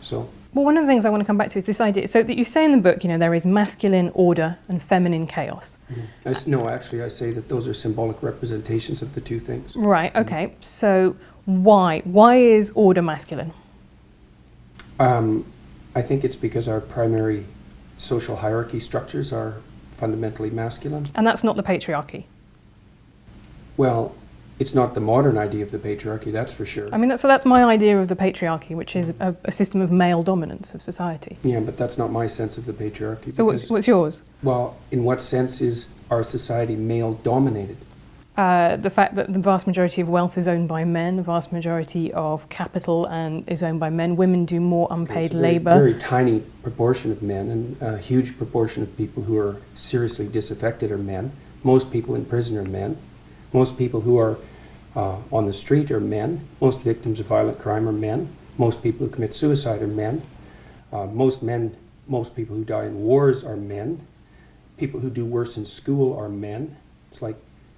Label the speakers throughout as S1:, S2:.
S1: So,
S2: well, one of the things I want to come back to is this idea. So that you say in the book, there is masculine order and feminine chaos.
S1: no, actually, I say that those are symbolic representations of the two things.
S2: Right. Okay. So why? Why is order masculine?
S1: I think it's because our primary social hierarchy structures are fundamentally masculine.
S2: And that's not the patriarchy.
S1: Well, it's not the modern idea of the patriarchy, that's for sure.
S2: I mean, that's my idea of the patriarchy, which is a system of male dominance of society.
S1: Yeah, but that's not my sense of the patriarchy.
S2: So what's yours?
S1: Well, in what sense is our society male-dominated?
S2: The fact that the vast majority of wealth is owned by men, the vast majority of capital is owned by men. Women do more unpaid labour.
S1: Very tiny proportion of men, and a huge proportion of people who are seriously disaffected are men. Most people in prison are men. Most people who are on the street are men. Most victims of violent crime are men. Most people who commit suicide are men. Most people who die in wars are men. People who do worse in school are men. It's like,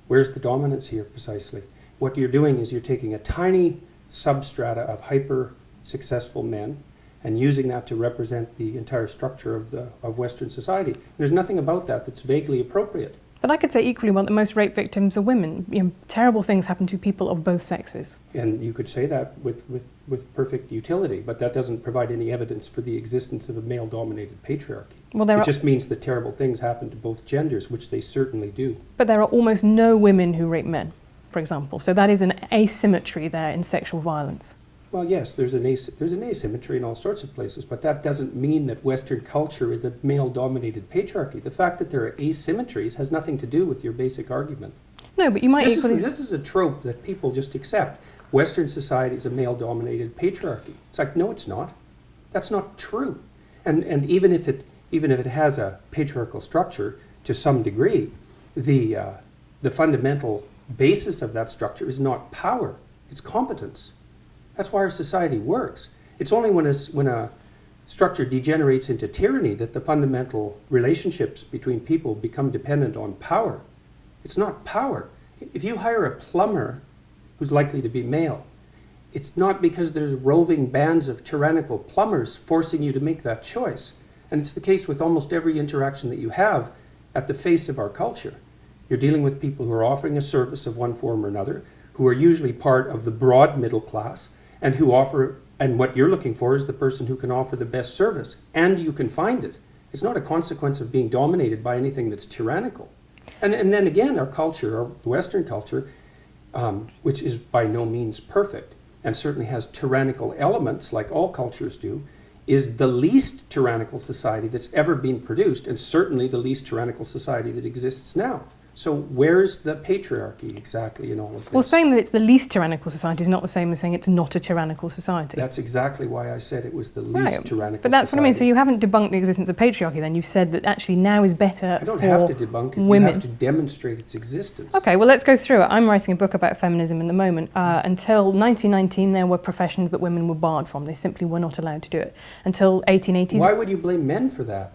S1: where's the dominance here precisely? What you're doing is you're taking a tiny substrata of hyper-successful men and using that to represent the entire structure of Western society. There's nothing about that that's vaguely appropriate.
S2: But I could say equally well that most rape victims are women. Terrible things happen to people of both sexes.
S1: And you could say that with perfect utility, but that doesn't provide any evidence for the existence of a male-dominated patriarchy. Well, it just means that terrible things happen to both genders, which they certainly do.
S2: But there are almost no women who rape men, for example. So that is an asymmetry there in sexual violence.
S1: Well, yes, there's an asymmetry in all sorts of places, but that doesn't mean that Western culture is a male-dominated patriarchy. The fact that there are asymmetries has nothing to do with your basic argument.
S2: No, but you might
S1: This is a trope that people just accept. Western society is a male-dominated patriarchy. It's like, no, it's not. That's not true. And even if it has a patriarchal structure to some degree, the fundamental basis of that structure is not power, it's competence. That's why our society works. It's only when a structure degenerates into tyranny that the fundamental relationships between people become dependent on power. It's not power. If you hire a plumber who's likely to be male, it's not because there's roving bands of tyrannical plumbers forcing you to make that choice. And it's the case with almost every interaction that you have at the face of our culture. You're dealing with people who are offering a service of one form or another, who are usually part of the broad middle class, and what you're looking for is the person who can offer the best service, and you can find it. It's not a consequence of being dominated by anything that's tyrannical. And then again, our culture, our Western culture, which is by no means perfect, and certainly has tyrannical elements like all cultures do, is the least tyrannical society that's ever been produced, and certainly the least tyrannical society that exists now. So where's the patriarchy exactly in all of this?
S2: Well, saying that it's the least tyrannical society is not the same as saying it's not a tyrannical society.
S1: That's exactly why I said it was the least tyrannical
S2: But that's
S1: society.
S2: what I mean. So you haven't debunked the existence of patriarchy then. You've said that actually now is better for women.
S1: I don't have to debunk it. You have to demonstrate its existence.
S2: Okay, well, let's go through it. I'm writing a book about feminism in the moment. Until 1919, there were professions that women were barred from. They simply were not allowed to do it. Until 1880s...
S1: Why would you blame men for that?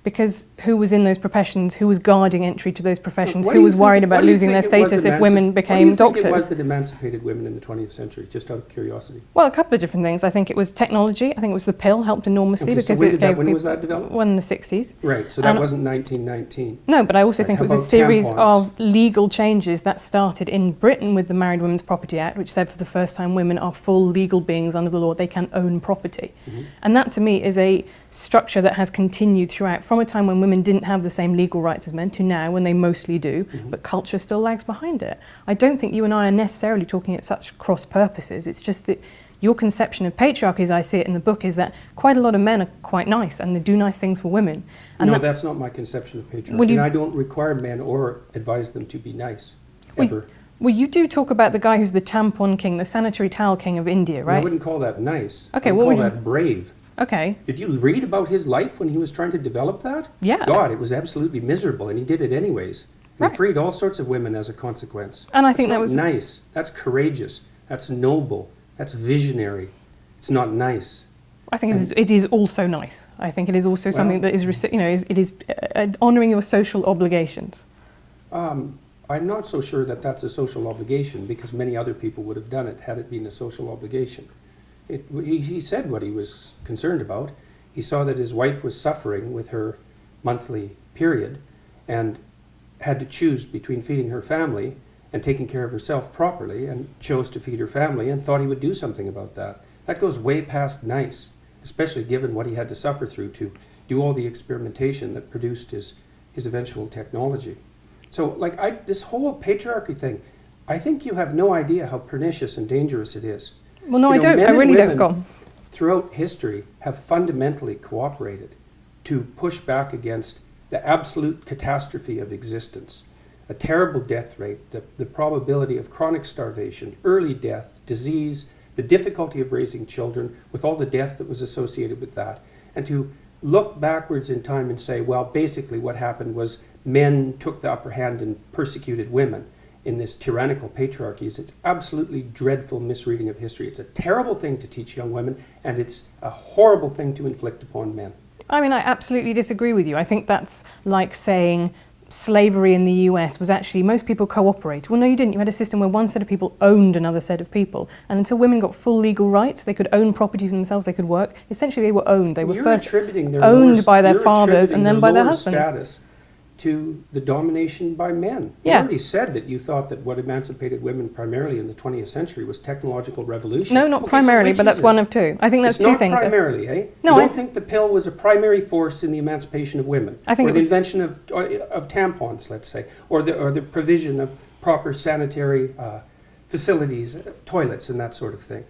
S2: Because who was in those professions, who was guarding entry to those professions, who was worried about losing their status if women became doctors?
S1: What do you think it was that emancipated women in the 20th century, just out of curiosity?
S2: Well, a couple of different things. I think it was technology. I think it was the pill helped enormously because it gave
S1: when was that developed?
S2: Well, in the 60s.
S1: Right, so that wasn't 1919.
S2: No, but I also think it was a series of legal changes that started in Britain with the Married Women's Property Act, which said for the first time women are full legal beings under the law. They can own property. And that to me is a structure that has continued throughout, from a time when women didn't have the same legal rights as men to now when they mostly do, but culture still lags behind it. I don't think you and I are necessarily talking at such cross purposes. It's just that your conception of patriarchy, as I see it in the book, is that quite a lot of men are quite nice and they do nice things for women. And
S1: no, that's not my conception of patriarchy. And I don't require men or advise them to be nice, ever.
S2: Well, you do talk about the guy who's the tampon king, the sanitary towel king of India, right?
S1: I wouldn't call that nice.
S2: Okay,
S1: I would call that brave.
S2: Okay.
S1: Did you read about his life when he was trying to develop that?
S2: Yeah.
S1: God, it was absolutely miserable, and he did it anyways. And he freed all sorts of women as a consequence.
S2: And I think that was
S1: nice. That's courageous. That's noble. That's visionary. It's not nice.
S2: I think it is also nice. I think it is also something that is, it is honouring your social obligations.
S1: I'm not so sure that that's a social obligation, because many other people would have done it had it been a social obligation. He said what he was concerned about. He saw that his wife was suffering with her monthly period and had to choose between feeding her family and taking care of herself properly, and chose to feed her family and thought he would do something about that. That goes way past nice, especially given what he had to suffer through to do all the experimentation that produced his eventual technology. So this whole patriarchy thing, I think you have no idea how pernicious and dangerous it is.
S2: Well, no, I don't. I really don't. Go on.
S1: Throughout history have fundamentally cooperated to push back against the absolute catastrophe of existence. A terrible death rate, the probability of chronic starvation, early death, disease, the difficulty of raising children with all the death that was associated with that. And to look backwards in time and say, well, basically what happened was men took the upper hand and persecuted women in this tyrannical patriarchy. It's absolutely dreadful misreading of history. It's a terrible thing to teach young women, and it's a horrible thing to inflict upon men.
S2: I mean, I absolutely disagree with you. I think that's like saying slavery in the US was actually, most people cooperated. Well, no, you didn't. You had a system where one set of people owned another set of people. And until women got full legal rights, they could own property for themselves, they could work. Essentially, they were owned. They were first owned by their fathers and then by their husbands.
S1: Status to the domination by men.
S2: Yeah.
S1: You already said that you thought that what emancipated women primarily in the 20th century was technological revolution.
S2: No, not primarily, but that's one of two. I think that's two things.
S1: Not primarily, eh?
S2: No,
S1: you don't think the pill was a primary force in the emancipation of women?
S2: I think
S1: or the invention of tampons, let's say, or the provision of proper sanitary facilities, toilets, and that sort of thing.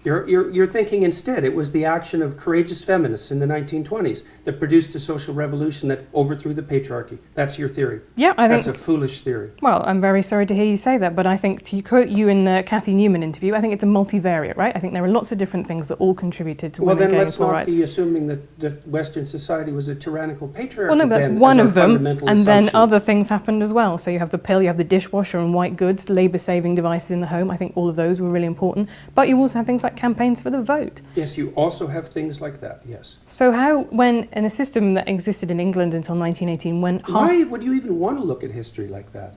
S1: You're thinking instead it was the action of courageous feminists in the 1920s that produced a social revolution that overthrew the patriarchy. That's your theory.
S2: Yeah, I think
S1: that's a foolish theory.
S2: Well, I'm very sorry to hear you say that, but I think, to quote you in the Cathy Newman interview, I think it's a multivariate, right? I think there are lots of different things that all contributed to women gaining full rights.
S1: Well, then let's not be assuming that Western society was a tyrannical patriarchy.
S2: Well, no, but that's one of them, and then other things happened as well. So you have the pill, you have the dishwasher and white goods, labour-saving devices in the home. I think all of those were really important. But you also have things like campaigns for the vote.
S1: Yes, you also have things like that, yes.
S2: So how, when in a system that existed in England until 1918, when
S1: why would you even want to look at history like that?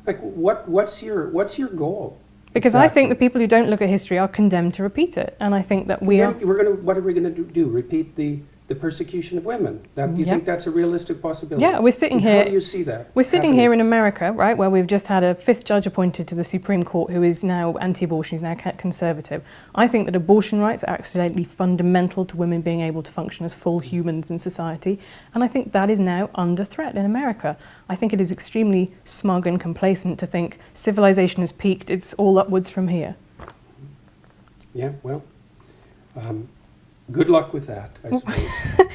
S1: Like, what's your goal?
S2: Because exactly. I think the people who don't look at history are condemned to repeat it, and I think that what
S1: are we going to do? Repeat the persecution of women? Do you think that's a realistic possibility?
S2: Yeah, we're sitting here.
S1: How do you see that?
S2: We're sitting here in America, right, where we've just had a 5th judge appointed to the Supreme Court who is now anti-abortion, he's now conservative. I think that abortion rights are absolutely fundamental to women being able to function as full humans in society, and I think that is now under threat in America. I think it is extremely smug and complacent to think civilization has peaked, it's all upwards from here.
S1: Yeah, well, good luck with that, I suppose.